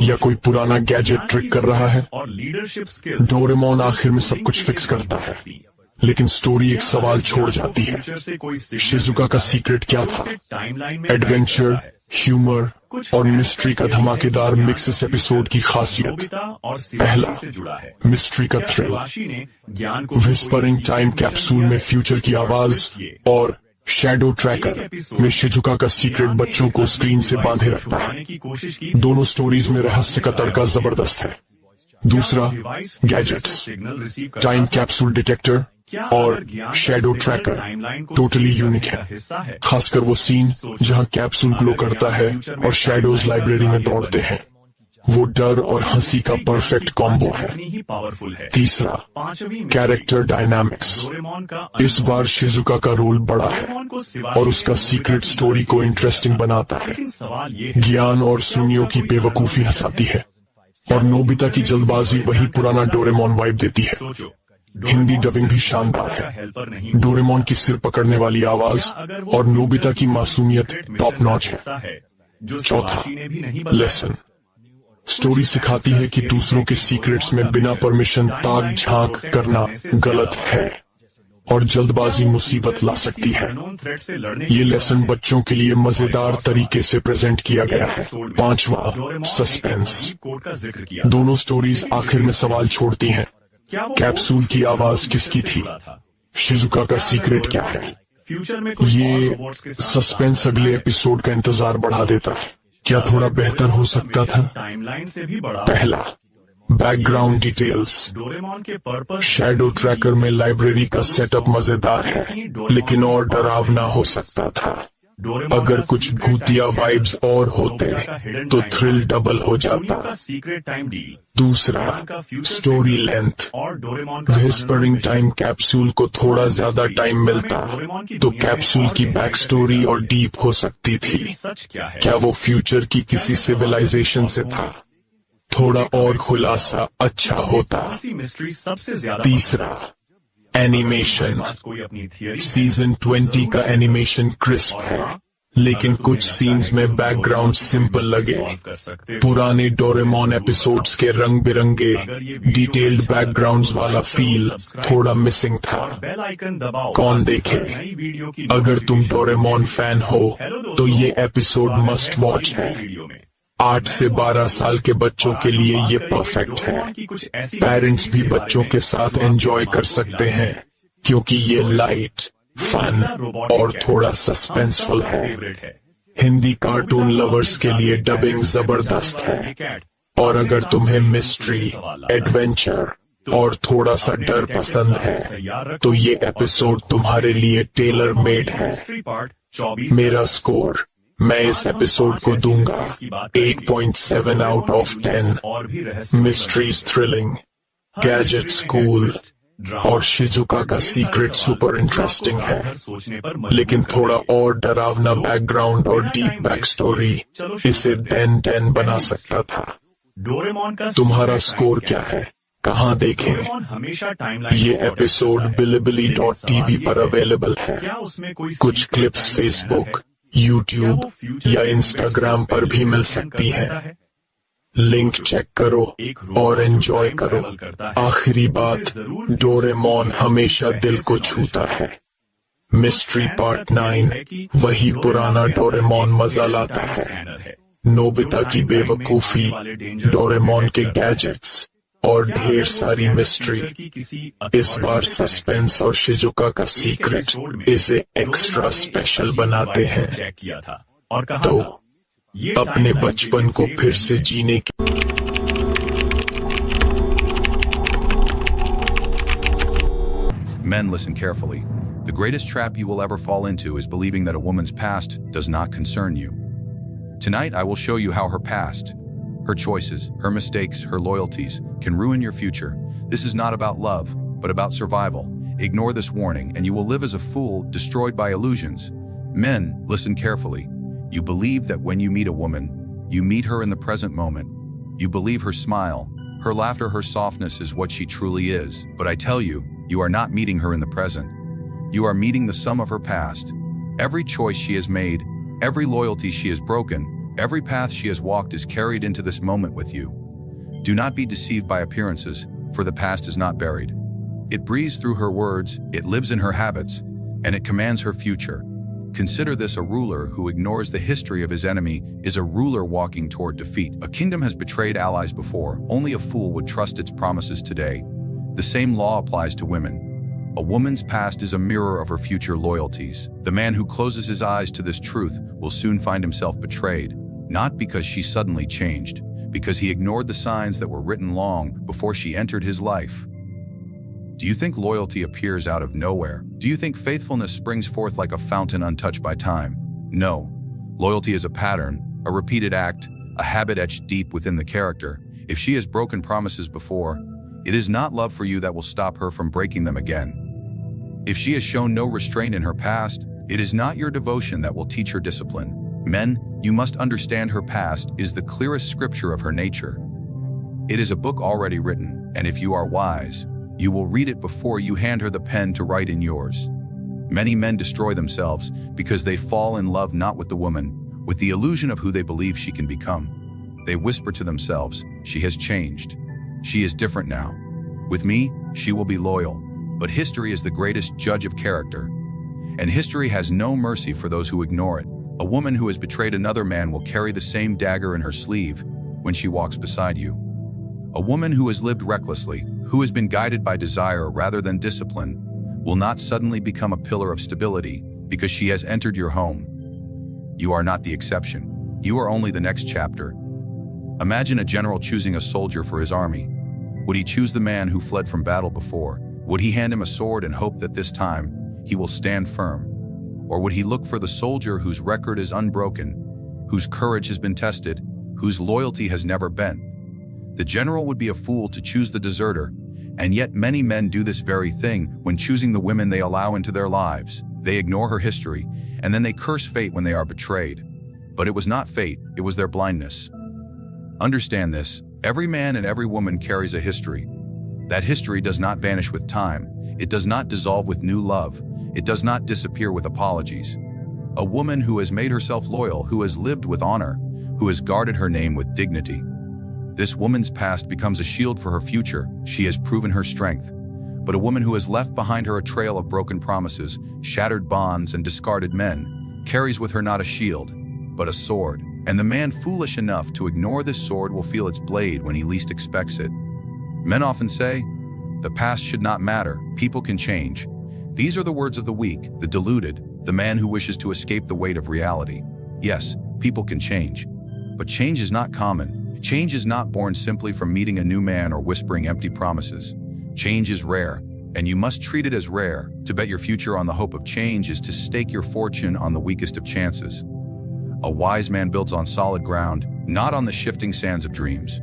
या कोई पुराना गैजेट ट्रिक कर रहा है? डोरेमोन आखिर में सब कुछ फिक्स करता है, लेकिन स्टोरी एक सवाल छोड़ जाती है। शिजुका का सीक्रेट क्या था? एडवेंचर, ह्यूमर और मिस्ट्री का धमाकेदार मिक्स इस एपिसोड की खासियत। पहला, मिस्ट्री का थ्रिल। विस्परिंग टाइम कैप्सूल में फ्यूचर की आवाज और शैडो ट्रैकर में शिजुका का सीक्रेट बच्चों को स्क्रीन से बांधे रखता है। दोनों स्टोरीज में रहस्य का तड़का जबरदस्त है। दूसरा, गैजेट्स, टाइम कैप्सूल डिटेक्टर और शैडो ट्रैकर टोटली यूनिक है। खासकर वो सीन जहां कैप्सूल ग्लो करता है और शैडोज लाइब्रेरी में दौड़ते हैं, वो डर और हंसी का परफेक्ट कॉम्बो है। तीसरा, कैरेक्टर डायनामिक्स। इस बार शिजुका का रोल बड़ा है और उसका सीक्रेट स्टोरी को इंटरेस्टिंग बनाता है। ज्ञान और सुनियो की बेवकूफी हंसाती है और नोबिता की जल्दबाजी वही पुराना डोरेमोन वाइब देती है। हिंदी डबिंग भी शानदार है। डोरेमोन की सिर पकड़ने वाली आवाज और नोबिता की मासूमियत टॉप नॉच है। चौथा, लेसन। स्टोरी सिखाती है कि दूसरों के सीक्रेट्स में बिना परमिशन ताक झांक करना गलत है और जल्दबाजी मुसीबत ला सकती है। ये लेसन बच्चों के लिए मजेदार तरीके से प्रेजेंट किया गया है। पांचवा, सस्पेंस। दोनों स्टोरीज आखिर में सवाल छोड़ती हैं। कैप्सूल की आवाज किसकी थी? शिजुका का सीक्रेट क्या है? ये सस्पेंस अगले एपिसोड का इंतजार बढ़ा देता है। क्या थोड़ा बेहतर हो सकता था? पहला, बैकग्राउंड डिटेल्स। शैडो ट्रैकर में लाइब्रेरी का सेटअप मजेदार है, लेकिन और डरावना हो सकता था। अगर कुछ भूतिया वाइब्स और होते तो थ्रिल डबल हो जाता। दूसरा, story length. Whispering time capsule को थोड़ा ज्यादा टाइम मिलता तो कैप्सूल की बैक स्टोरी और डीप हो सकती थी। क्या वो फ्यूचर की किसी सिविलाइजेशन से था? थोड़ा और खुलासा अच्छा होता। तीसरा, एनिमेशन। सीजन 20 का एनिमेशन क्रिस्प है, लेकिन कुछ सीन्स में बैकग्राउंड सिंपल लगे। पुराने डोरेमोन एपिसोड्स के रंग बिरंगे डिटेल्ड बैकग्राउंड्स वाला फील थोड़ा मिसिंग था। कौन देखे? अगर तुम डोरेमोन फैन हो तो ये एपिसोड मस्ट वॉच है। 8 से 12 साल के बच्चों के लिए ये परफेक्ट है। पेरेंट्स भी बच्चों के साथ एंजॉय कर सकते हैं क्योंकि ये लाइट, फन और थोड़ा सस्पेंसफुल है। हिंदी कार्टून लवर्स के लिए डबिंग जबरदस्त है और अगर तुम्हें मिस्ट्री, एडवेंचर और थोड़ा सा डर पसंद है तो ये एपिसोड तुम्हारे लिए टेलर मेड है। मेरा स्कोर, मैं इस एपिसोड को दूंगा 8.7 out of 10। Mysteries thrilling, gadgets cool और शिजुका का सीक्रेट सुपर इंटरेस्टिंग है, लेकिन थोड़ा और डरावना बैकग्राउंड और डीप बैक स्टोरी इसे 10 बना सकता था। तुम्हारा स्कोर क्या है? कहाँ देखें? ये एपिसोड bilibili.tv पर अवेलेबल है। कुछ क्लिप्स फेसबुक, यूट्यूब या इंस्टाग्राम पर भी मिल सकती हैं। लिंक चेक करो और एंजॉय करो। आखिरी बात, डोरेमोन हमेशा दिल को छूता है। मिस्ट्री पार्ट 9 वही पुराना डोरेमोन मजा लाता है। नोबिता की बेवकूफी, डोरेमोन के गैजेट्स और ढेर सारी मिस्ट्री। इस बार सस्पेंस और शिजुका का सीक्रेट इसे एक्स्ट्रा स्पेशल बनाते हैं। और कहा तो था, ये अपने टाइमलाइन बचपन के को लिए फिर से जीने की Men, listen carefully. The greatest trap you will ever fall into is believing that a woman's past does not concern you. Tonight, I will show you how her past, her choices, her mistakes, her loyalties can ruin your future. This is not about love, but about survival. Ignore this warning and you will live as a fool, destroyed by illusions. Men, listen carefully. You believe that when you meet a woman, you meet her in the present moment. You believe her smile, her laughter, her softness is what she truly is. But I tell you, you are not meeting her in the present. You are meeting the sum of her past. Every choice she has made, every loyalty she has broken, every path she has walked is carried into this moment with you. Do not be deceived by appearances, for the past is not buried. It breathes through her words, it lives in her habits, and it commands her future. Consider this: a ruler who ignores the history of his enemy is a ruler walking toward defeat. A kingdom has betrayed allies before, only a fool would trust its promises today. The same law applies to women. A woman's past is a mirror of her future loyalties. The man who closes his eyes to this truth will soon find himself betrayed, not because she suddenly changed, because he ignored the signs that were written long before she entered his life. Do you think loyalty appears out of nowhere? Do you think faithfulness springs forth like a fountain untouched by time? No. Loyalty is a pattern, a repeated act, a habit etched deep within the character. If she has broken promises before, it is not love for you that will stop her from breaking them again. If she has shown no restraint in her past, it is not your devotion that will teach her discipline. Men, you must understand her past is the clearest scripture of her nature. It is a book already written, and if you are wise, you will read it before you hand her the pen to write in yours. Many men destroy themselves because they fall in love not with the woman, with the illusion of who they believe she can become. They whisper to themselves, "She has changed. She is different now. With me, she will be loyal." But history is the greatest judge of character, and history has no mercy for those who ignore it. A woman who has betrayed another man will carry the same dagger in her sleeve when she walks beside you. A woman who has lived recklessly, who has been guided by desire rather than discipline, will not suddenly become a pillar of stability because she has entered your home. You are not the exception. You are only the next chapter. Imagine a general choosing a soldier for his army. Would he choose the man who fled from battle before? Would he hand him a sword and hope that this time he will stand firm? Or would he look for the soldier whose record is unbroken, whose courage has been tested, whose loyalty has never bent? The general would be a fool to choose the deserter, and yet many men do this very thing when choosing the women they allow into their lives. They ignore her history, and then they curse fate when they are betrayed. But it was not fate, it was their blindness. Understand this: every man and every woman carries a history. That history does not vanish with time. It does not dissolve with new love. It does not disappear with apologies. A woman who has made herself loyal, who has lived with honor, who has guarded her name with dignity. This woman's past becomes a shield for her future. She has proven her strength. But a woman who has left behind her a trail of broken promises, shattered bonds, and discarded men, carries with her not a shield, but a sword. And the man foolish enough to ignore this sword will feel its blade when he least expects it. Men often say, "The past should not matter, people can change." These are the words of the weak, the deluded, the man who wishes to escape the weight of reality. Yes, people can change. But change is not common. Change is not born simply from meeting a new man or whispering empty promises. Change is rare, and you must treat it as rare. To bet your future on the hope of change is to stake your fortune on the weakest of chances. A wise man builds on solid ground, not on the shifting sands of dreams.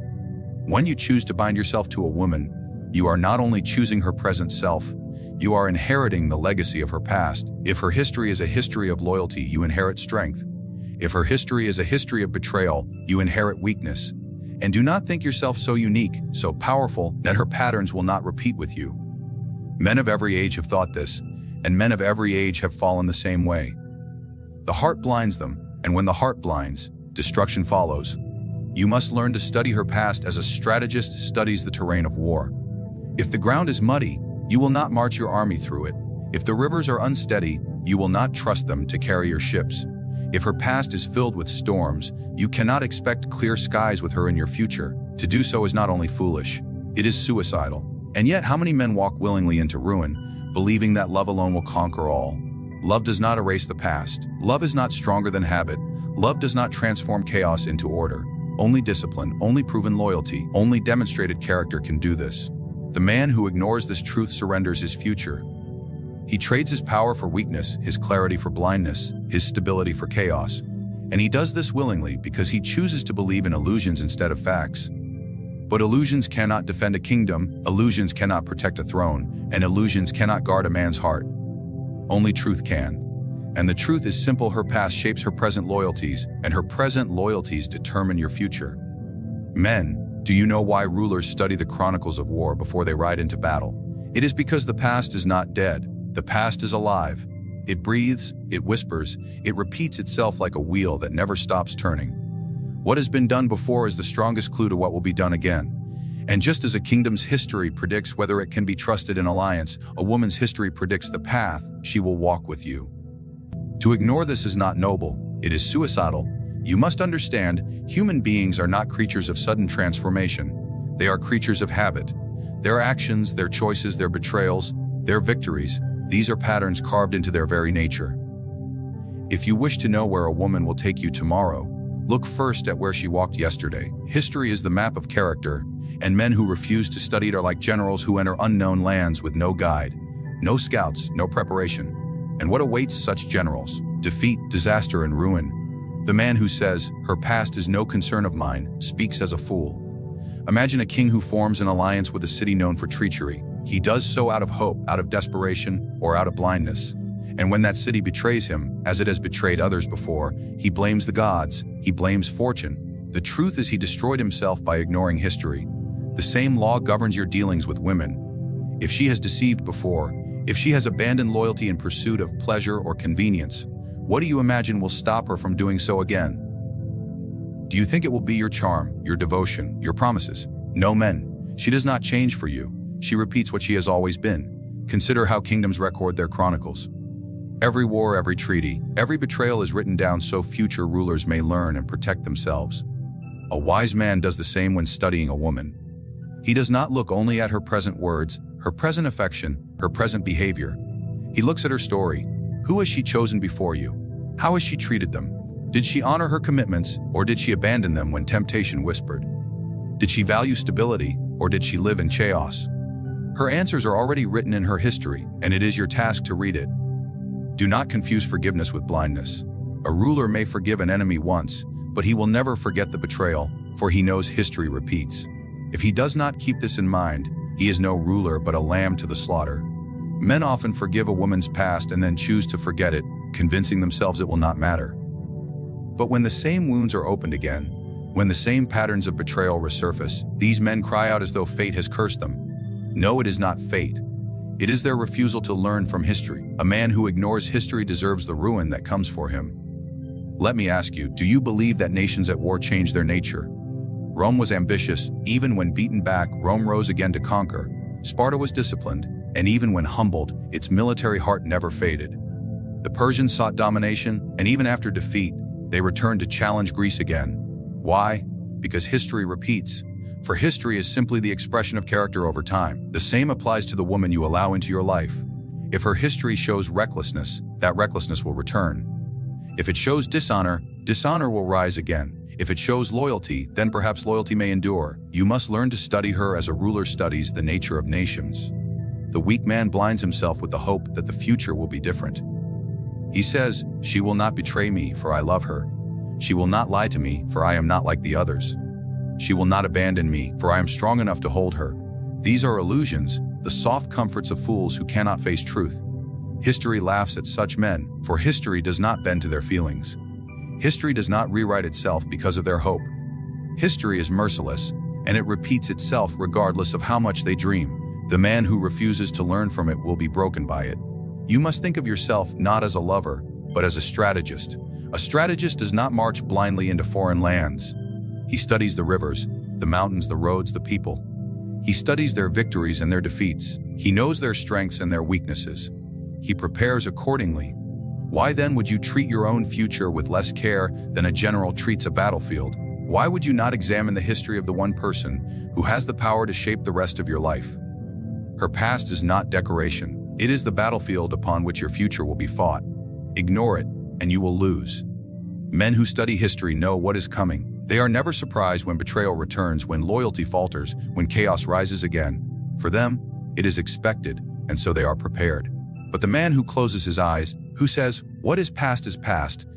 When you choose to bind yourself to a woman, you are not only choosing her present self, you are inheriting the legacy of her past. If her history is a history of loyalty, you inherit strength. If her history is a history of betrayal, you inherit weakness. And do not think yourself so unique, so powerful, that her patterns will not repeat with you. Men of every age have thought this, and men of every age have fallen the same way. The heart blinds them, and when the heart blinds, destruction follows. You must learn to study her past as a strategist studies the terrain of war. If the ground is muddy, you will not march your army through it. If the rivers are unsteady, you will not trust them to carry your ships. If her past is filled with storms, you cannot expect clear skies with her in your future. To do so is not only foolish, it is suicidal. And yet, how many men walk willingly into ruin, believing that love alone will conquer all? Love does not erase the past. Love is not stronger than habit. Love does not transform chaos into order. Only discipline, only proven loyalty, only demonstrated character can do this. The man who ignores this truth surrenders his future. He trades his power for weakness, his clarity for blindness, his stability for chaos. And he does this willingly because he chooses to believe in illusions instead of facts. But illusions cannot defend a kingdom, illusions cannot protect a throne, and illusions cannot guard a man's heart. Only truth can. And the truth is simple: her past shapes her present loyalties, and her present loyalties determine your future. Men, do you know why rulers study the chronicles of war before they ride into battle? It is because the past is not dead. The past is alive. It breathes, it whispers, it repeats itself like a wheel that never stops turning. What has been done before is the strongest clue to what will be done again. And just as a kingdom's history predicts whether it can be trusted in alliance, a woman's history predicts the path she will walk with you. To ignore this is not noble, it is suicidal. You must understand, human beings are not creatures of sudden transformation. They are creatures of habit. Their actions, their choices, their betrayals, their victories, these are patterns carved into their very nature. If you wish to know where a woman will take you tomorrow, look first at where she walked yesterday. History is the map of character, and men who refuse to study it are like generals who enter unknown lands with no guide, no scouts, no preparation. And what awaits such generals? Defeat, disaster, and ruin. The man who says, "Her past is no concern of mine," speaks as a fool. Imagine a king who forms an alliance with a city known for treachery. He does so out of hope, out of desperation, or out of blindness. And when that city betrays him, as it has betrayed others before, he blames the gods, he blames fortune. The truth is he destroyed himself by ignoring history. The same law governs your dealings with women. If she has deceived before, if she has abandoned loyalty in pursuit of pleasure or convenience, what do you imagine will stop her from doing so again? Do you think it will be your charm, your devotion, your promises? No, men. She does not change for you. She repeats what she has always been. Consider how kingdoms record their chronicles. Every war, every treaty, every betrayal is written down so future rulers may learn and protect themselves. A wise man does the same when studying a woman. He does not look only at her present words, her present affection, her present behavior. He looks at her story. Who has she chosen before you? How has she treated them? Did she honor her commitments, or did she abandon them when temptation whispered? Did she value stability, or did she live in chaos? Her answers are already written in her history, and it is your task to read it. Do not confuse forgiveness with blindness. A ruler may forgive an enemy once, but he will never forget the betrayal, for he knows history repeats. If he does not keep this in mind, he is no ruler but a lamb to the slaughter. Men often forgive a woman's past and then choose to forget it, convincing themselves it will not matter. But when the same wounds are opened again, when the same patterns of betrayal resurface, these men cry out as though fate has cursed them. No, it is not fate. It is their refusal to learn from history. A man who ignores history deserves the ruin that comes for him. Let me ask you, do you believe that nations at war change their nature? Rome was ambitious. Even when beaten back, Rome rose again to conquer. Sparta was disciplined, and even when humbled, its military heart never faded. The Persians sought domination, and even after defeat, they returned to challenge Greece again. Why? Because history repeats. For history is simply the expression of character over time. The same applies to the woman you allow into your life. If her history shows recklessness, that recklessness will return. If it shows dishonor, dishonor will rise again. If it shows loyalty, then perhaps loyalty may endure. You must learn to study her as a ruler studies the nature of nations. The weak man blinds himself with the hope that the future will be different. He says, "She will not betray me, for I love her. She will not lie to me, for I am not like the others. She will not abandon me, for I am strong enough to hold her." These are illusions, the soft comforts of fools who cannot face truth. History laughs at such men, for history does not bend to their feelings. History does not rewrite itself because of their hope. History is merciless, and it repeats itself regardless of how much they dream. The man who refuses to learn from it will be broken by it. You must think of yourself not as a lover, but as a strategist. A strategist does not march blindly into foreign lands. He studies the rivers, the mountains, the roads, the people. He studies their victories and their defeats. He knows their strengths and their weaknesses. He prepares accordingly. Why then would you treat your own future with less care than a general treats a battlefield? Why would you not examine the history of the one person who has the power to shape the rest of your life? Her past is not decoration. It is the battlefield upon which your future will be fought. Ignore it, and you will lose. Men who study history know what is coming. They are never surprised when betrayal returns, when loyalty falters, when chaos rises again. For them, it is expected, and so they are prepared. But the man who closes his eyes, who says, "What is past,"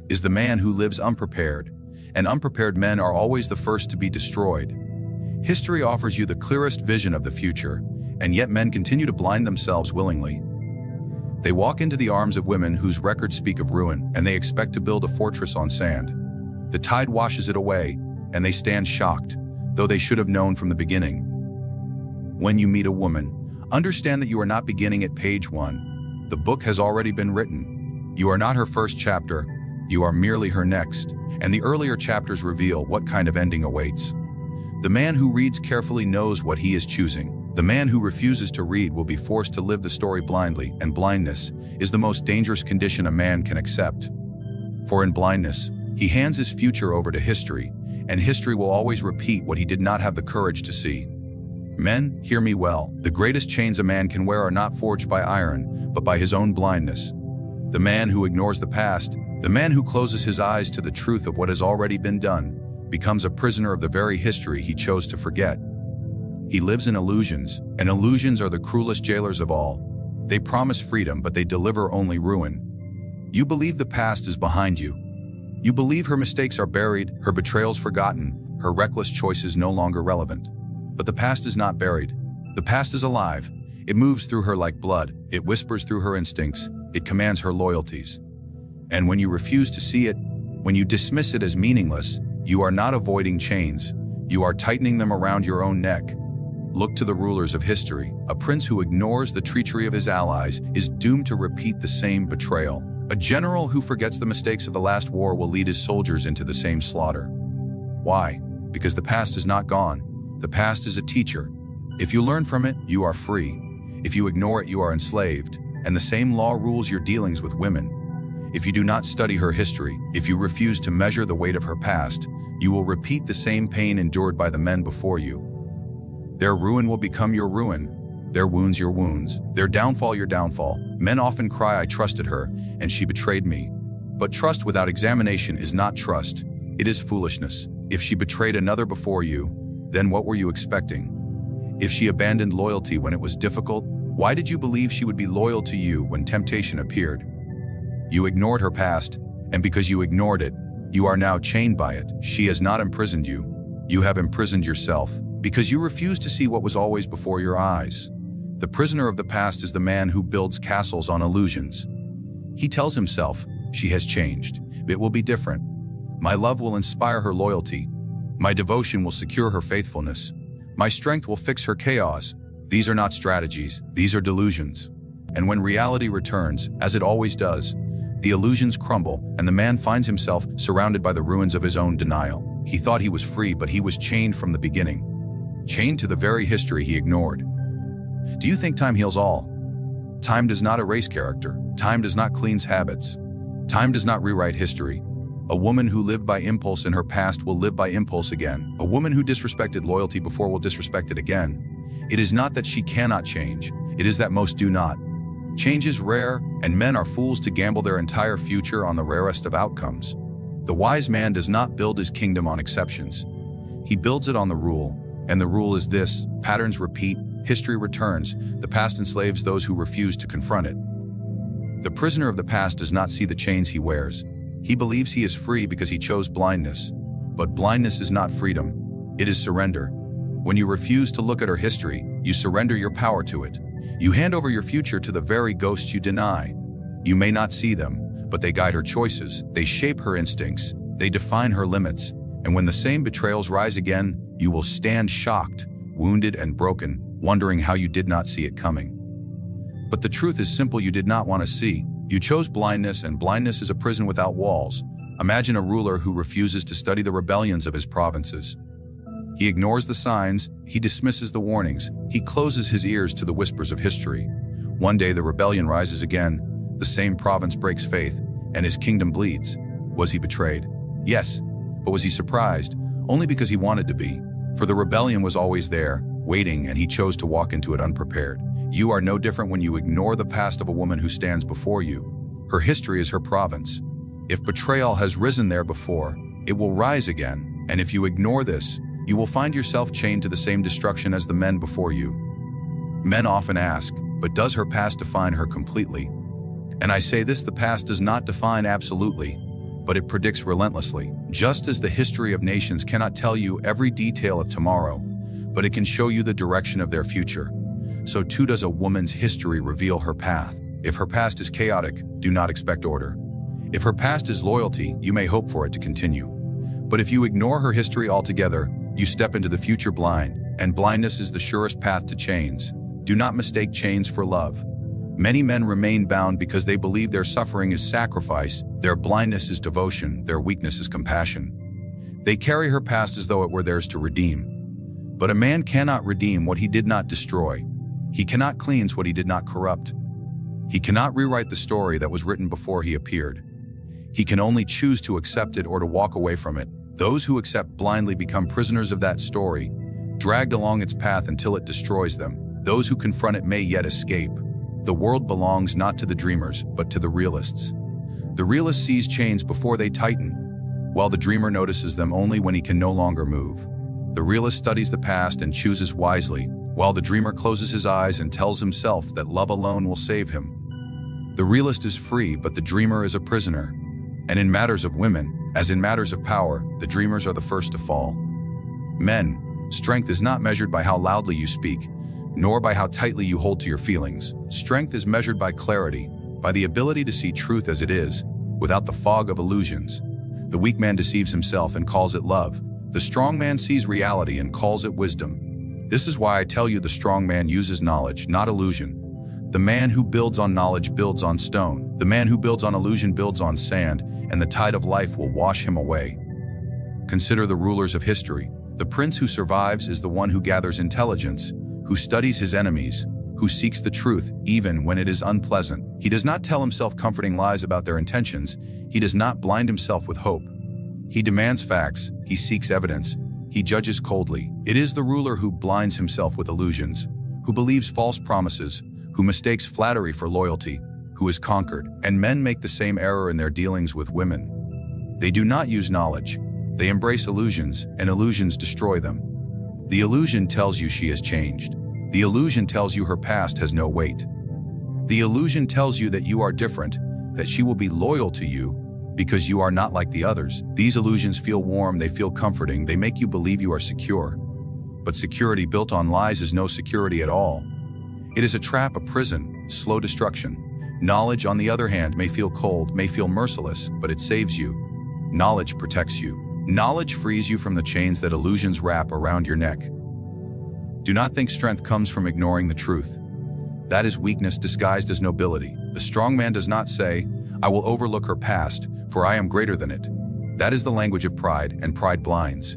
is the man who lives unprepared. And unprepared men are always the first to be destroyed. History offers you the clearest vision of the future, and yet men continue to blind themselves willingly. They walk into the arms of women whose records speak of ruin, and they expect to build a fortress on sand. The tide washes it away, and they stand shocked, though they should have known from the beginning. When you meet a woman, understand that you are not beginning at page 1. The book has already been written. You are not her first chapter, you are merely her next, and the earlier chapters reveal what kind of ending awaits. The man who reads carefully knows what he is choosing. The man who refuses to read will be forced to live the story blindly, and blindness is the most dangerous condition a man can accept. For in blindness, he hands his future over to history, and history will always repeat what he did not have the courage to see. Men, hear me well. The greatest chains a man can wear are not forged by iron, but by his own blindness. The man who ignores the past, the man who closes his eyes to the truth of what has already been done, becomes a prisoner of the very history he chose to forget. He lives in illusions, and illusions are the cruelest jailers of all. They promise freedom, but they deliver only ruin. You believe the past is behind you. You believe her mistakes are buried, her betrayals forgotten, her reckless choices no longer relevant. But the past is not buried. The past is alive. It moves through her like blood. It whispers through her instincts. It commands her loyalties. And when you refuse to see it, when you dismiss it as meaningless, you are not avoiding chains. You are tightening them around your own neck. Look to the rulers of history. A prince who ignores the treachery of his allies is doomed to repeat the same betrayal. A general who forgets the mistakes of the last war will lead his soldiers into the same slaughter. Why? Because the past is not gone. The past is a teacher. If you learn from it, you are free. If you ignore it, you are enslaved. And the same law rules your dealings with women. If you do not study her history, if you refuse to measure the weight of her past, you will repeat the same pain endured by the men before you. Their ruin will become your ruin, their wounds your wounds, their downfall your downfall. Men often cry, "I trusted her, and she betrayed me." But trust without examination is not trust. It is foolishness. If she betrayed another before you, then what were you expecting? If she abandoned loyalty when it was difficult, why did you believe she would be loyal to you when temptation appeared? You ignored her past, and because you ignored it, you are now chained by it. She has not imprisoned you. You have imprisoned yourself, because you refuse to see what was always before your eyes. The prisoner of the past is the man who builds castles on illusions. He tells himself, "She has changed. It will be different. My love will inspire her loyalty. My devotion will secure her faithfulness. My strength will fix her chaos." These are not strategies, these are delusions. And when reality returns, as it always does, the illusions crumble, and the man finds himself surrounded by the ruins of his own denial. He thought he was free, but he was chained from the beginning. Chained to the very history he ignored. Do you think time heals all? Time does not erase character. Time does not cleanse habits. Time does not rewrite history. A woman who lived by impulse in her past will live by impulse again. A woman who disrespected loyalty before will disrespect it again. It is not that she cannot change. It is that most do not. Change is rare, and men are fools to gamble their entire future on the rarest of outcomes. The wise man does not build his kingdom on exceptions. He builds it on the rule, and the rule is this: patterns repeat, history returns, the past enslaves those who refuse to confront it. The prisoner of the past does not see the chains he wears. He believes he is free because he chose blindness. But blindness is not freedom. It is surrender. When you refuse to look at her history, you surrender your power to it. You hand over your future to the very ghosts you deny. You may not see them, but they guide her choices. They shape her instincts. They define her limits. And when the same betrayals rise again, you will stand shocked, wounded and broken, wondering how you did not see it coming. But the truth is simple: you did not want to see. You chose blindness, and blindness is a prison without walls. Imagine a ruler who refuses to study the rebellions of his provinces. He ignores the signs, he dismisses the warnings, he closes his ears to the whispers of history. One day the rebellion rises again, the same province breaks faith, and his kingdom bleeds. Was he betrayed? Yes, but was he surprised? Only because he wanted to be. For the rebellion was always there, waiting, and he chose to walk into it unprepared. You are no different when you ignore the past of a woman who stands before you. Her history is her province. If betrayal has risen there before, it will rise again, and if you ignore this, you will find yourself chained to the same destruction as the men before you. Men often ask, but does her past define her completely? And I say this, the past does not define absolutely, but it predicts relentlessly. Just as the history of nations cannot tell you every detail of tomorrow, but it can show you the direction of their future, so too does a woman's history reveal her path. If her past is chaotic, do not expect order. If her past is loyalty, you may hope for it to continue. But if you ignore her history altogether, you step into the future blind, and blindness is the surest path to chains. Do not mistake chains for love. Many men remain bound because they believe their suffering is sacrifice, their blindness is devotion, their weakness is compassion. They carry her past as though it were theirs to redeem. But a man cannot redeem what he did not destroy. He cannot cleanse what he did not corrupt. He cannot rewrite the story that was written before he appeared. He can only choose to accept it or to walk away from it. Those who accept blindly become prisoners of that story, dragged along its path until it destroys them. Those who confront it may yet escape. The world belongs not to the dreamers, but to the realists. The realist sees chains before they tighten, while the dreamer notices them only when he can no longer move. The realist studies the past and chooses wisely, while the dreamer closes his eyes and tells himself that love alone will save him. The realist is free, but the dreamer is a prisoner. And in matters of women, as in matters of power, the dreamers are the first to fall. Men, strength is not measured by how loudly you speak, nor by how tightly you hold to your feelings. Strength is measured by clarity, by the ability to see truth as it is, without the fog of illusions. The weak man deceives himself and calls it love. The strong man sees reality and calls it wisdom. This is why I tell you the strong man uses knowledge, not illusion. The man who builds on knowledge builds on stone. The man who builds on illusion builds on sand, and the tide of life will wash him away. Consider the rulers of history. The prince who survives is the one who gathers intelligence, who studies his enemies, who seeks the truth even when it is unpleasant. He does not tell himself comforting lies about their intentions. He does not blind himself with hope. He demands facts. He seeks evidence. He judges coldly. It is the ruler who blinds himself with illusions, who believes false promises, who mistakes flattery for loyalty, who is conquered. And men make the same error in their dealings with women. They do not use knowledge. They embrace illusions, and illusions destroy them. The illusion tells you she has changed. The illusion tells you her past has no weight. The illusion tells you that you are different, that she will be loyal to you because you are not like the others. These illusions feel warm, they feel comforting, they make you believe you are secure. But security built on lies is no security at all. It is a trap, a prison, slow destruction. Knowledge, on the other hand, may feel cold, may feel merciless, but it saves you. Knowledge protects you. Knowledge frees you from the chains that illusions wrap around your neck. Do not think strength comes from ignoring the truth. That is weakness disguised as nobility. The strong man does not say, "I will overlook her past, for I am greater than it." That is the language of pride, and pride blinds.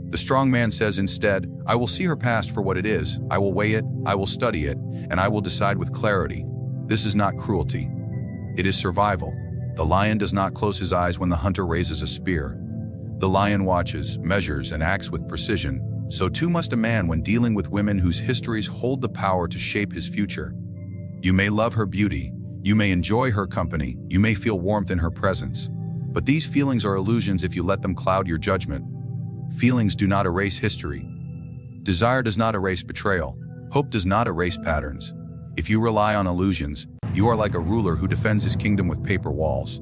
The strong man says instead, "I will see her past for what it is, I will weigh it, I will study it, and I will decide with clarity." This is not cruelty. It is survival. The lion does not close his eyes when the hunter raises a spear. The lion watches, measures, and acts with precision. So too must a man when dealing with women whose histories hold the power to shape his future. You may love her beauty, you may enjoy her company, you may feel warmth in her presence. But these feelings are illusions if you let them cloud your judgment. Feelings do not erase history. Desire does not erase betrayal. Hope does not erase patterns. If you rely on illusions, you are like a ruler who defends his kingdom with paper walls.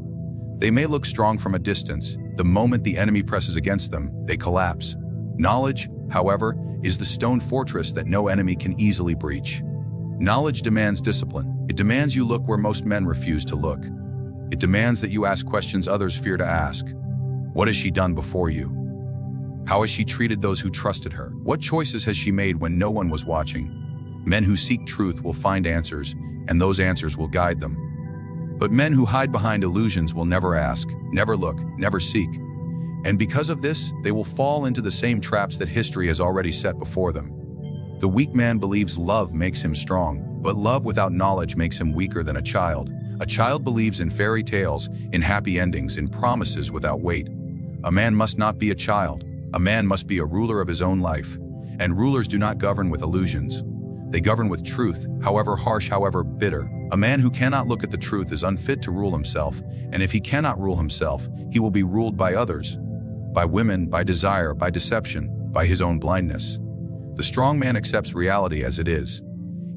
They may look strong from a distance. The moment the enemy presses against them, they collapse. Knowledge, however, is the stone fortress that no enemy can easily breach. Knowledge demands discipline. It demands you look where most men refuse to look. It demands that you ask questions others fear to ask. What has she done before you? How has she treated those who trusted her? What choices has she made when no one was watching? Men who seek truth will find answers, and those answers will guide them. But men who hide behind illusions will never ask, never look, never seek. And because of this, they will fall into the same traps that history has already set before them. The weak man believes love makes him strong, but love without knowledge makes him weaker than a child. A child believes in fairy tales, in happy endings, in promises without weight. A man must not be a child. A man must be a ruler of his own life. And rulers do not govern with illusions. They govern with truth, however harsh, however bitter. A man who cannot look at the truth is unfit to rule himself, and if he cannot rule himself, he will be ruled by others, by women, by desire, by deception, by his own blindness. The strong man accepts reality as it is.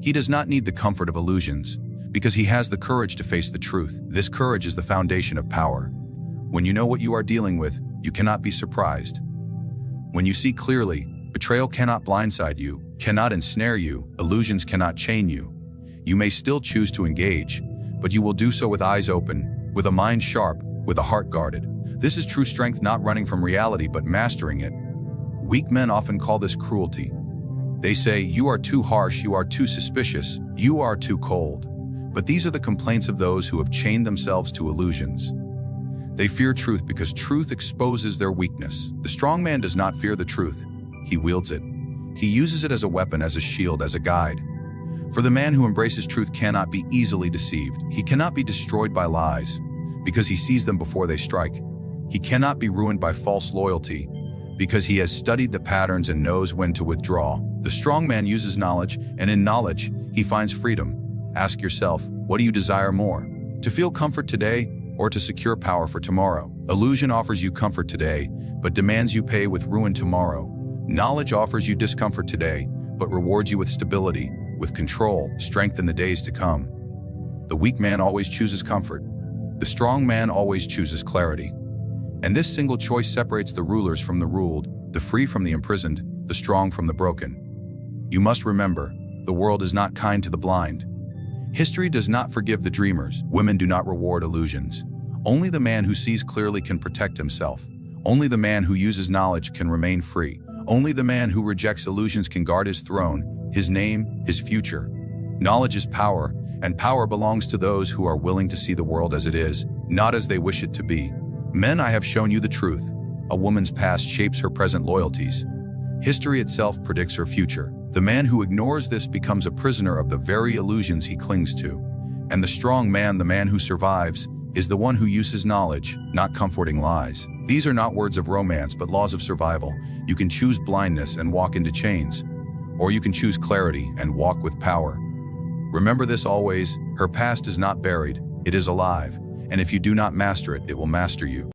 He does not need the comfort of illusions, because he has the courage to face the truth. This courage is the foundation of power. When you know what you are dealing with, you cannot be surprised. When you see clearly, betrayal cannot blindside you, cannot ensnare you, illusions cannot chain you. You may still choose to engage, but you will do so with eyes open, with a mind sharp, with a heart guarded. This is true strength, not running from reality, but mastering it. Weak men often call this cruelty. They say, you are too harsh, you are too suspicious, you are too cold. But these are the complaints of those who have chained themselves to illusions. They fear truth because truth exposes their weakness. The strong man does not fear the truth. He wields it. He uses it as a weapon, as a shield, as a guide. For the man who embraces truth cannot be easily deceived. He cannot be destroyed by lies, because he sees them before they strike. He cannot be ruined by false loyalty, because he has studied the patterns and knows when to withdraw. The strong man uses knowledge, and in knowledge, he finds freedom. Ask yourself, what do you desire more? To feel comfort today, or to secure power for tomorrow? Illusion offers you comfort today, but demands you pay with ruin tomorrow. Knowledge offers you discomfort today, but rewards you with stability, with control, strength in the days to come. The weak man always chooses comfort. The strong man always chooses clarity. And this single choice separates the rulers from the ruled, the free from the imprisoned, the strong from the broken. You must remember, the world is not kind to the blind. History does not forgive the dreamers. Women do not reward illusions. Only the man who sees clearly can protect himself. Only the man who uses knowledge can remain free. Only the man who rejects illusions can guard his throne, his name, his future. Knowledge is power, and power belongs to those who are willing to see the world as it is, not as they wish it to be. Men, I have shown you the truth. A woman's past shapes her present loyalties. History itself predicts her future. The man who ignores this becomes a prisoner of the very illusions he clings to. And the strong man, the man who survives, is the one who uses knowledge, not comforting lies. These are not words of romance, but laws of survival. You can choose blindness and walk into chains, or you can choose clarity and walk with power. Remember this always, her past is not buried, it is alive. And if you do not master it, it will master you.